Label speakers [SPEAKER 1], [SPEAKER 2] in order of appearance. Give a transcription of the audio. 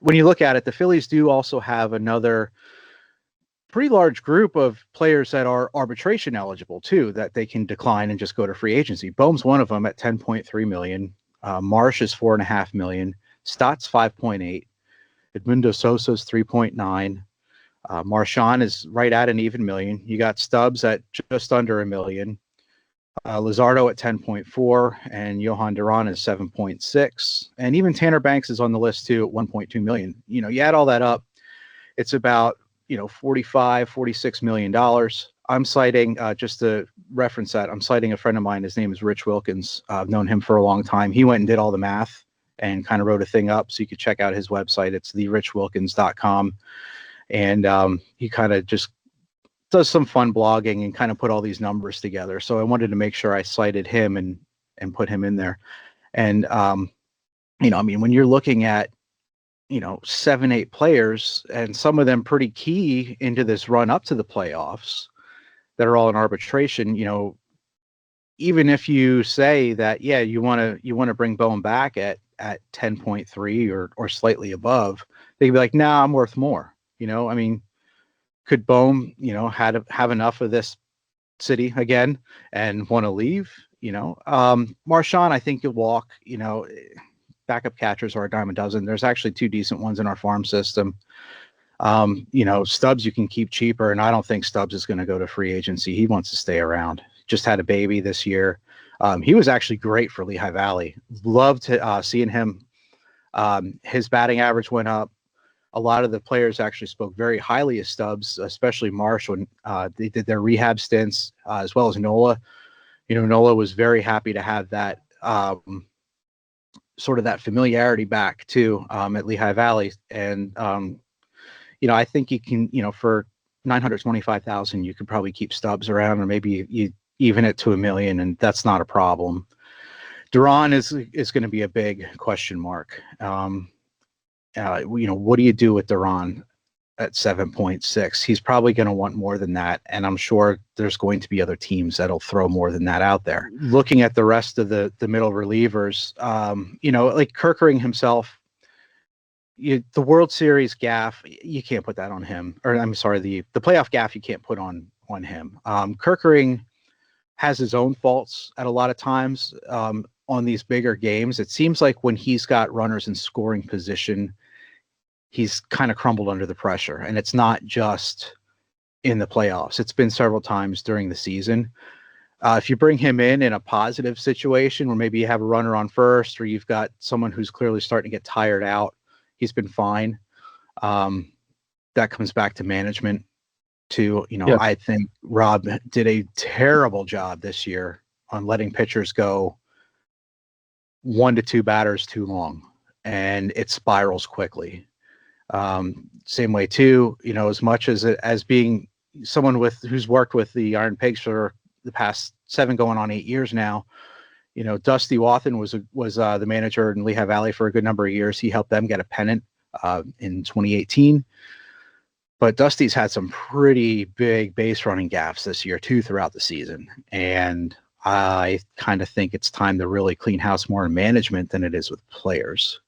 [SPEAKER 1] when you look at it, the Phillies do also have another pretty large group of players that are arbitration eligible too, that they can decline and just go to free agency. Bohm's one of them at 10.3 million. Marsh is 4.5 million. Stott's 5.8. Edmundo Sosa's 3.9. Marchand is right at an even million. You got Stubbs at just under a million. Luzardo at 10.4, and Johan Duran is 7.6, and even Tanner Banks is on the list too at 1.2 million. You add all that up, it's about 45-46 million dollars. I'm citing just to reference that. I'm citing a friend of mine. His name is Rich Wilkins. I've known him for a long time. He went and did all the math and kind of wrote a thing up, so you could check out his website. It's therichwilkins.com, and he kind of just does some fun blogging and kind of put all these numbers together. So I wanted to make sure I cited him and put him in there. And, when you're looking at, 7-8 players and some of them pretty key into this run up to the playoffs that are all in arbitration, even if you say that, yeah, you want to bring Bohm back at 10.3 or slightly above, they'd be like, nah, I'm worth more. Could Bohm, have enough of this city again and want to leave? Marchand, I think you'll walk. Backup catchers are a dime a dozen. There's actually 2 decent ones in our farm system. Stubbs you can keep cheaper, and I don't think Stubbs is going to go to free agency. He wants to stay around. Just had a baby this year. He was actually great for Lehigh Valley. Loved seeing him. His batting average went up. A lot of the players actually spoke very highly of Stubbs, especially Marsh when they did their rehab stints, as well as Nola. Nola was very happy to have that sort of that familiarity back too at Lehigh Valley. And, I think you can, for $925,000, you could probably keep Stubbs around, or maybe you even it to $1 million, and that's not a problem. Duran is going to be a big question mark. What do you do with Duran at 7.6? He's probably going to want more than that, and I'm sure there's going to be other teams that'll throw more than that out there. Looking at the rest of the middle relievers, like Kerkering himself, the World Series gaff, you can't put that on him. Or I'm sorry, the playoff gaff you can't put on him. Kerkering has his own faults at a lot of times on these bigger games. It seems like when he's got runners in scoring position, he's kind of crumbled under the pressure, and it's not just in the playoffs. It's been several times during the season. If you bring him in a positive situation where maybe you have a runner on first, or you've got someone who's clearly starting to get tired out, he's been fine. That comes back to management too. Yeah. I think Rob did a terrible job this year on letting pitchers go 1 to 2 batters too long, and it spirals quickly. Same way too, as much as being someone who's worked with the Iron Pigs for the past 7 going on 8 years now, Dusty Wathan was the manager in Lehigh Valley for a good number of years. He helped them get a pennant in 2018. But Dusty's had some pretty big base running gaffes this year too throughout the season, and I kind of think it's time to really clean house more in management than it is with players.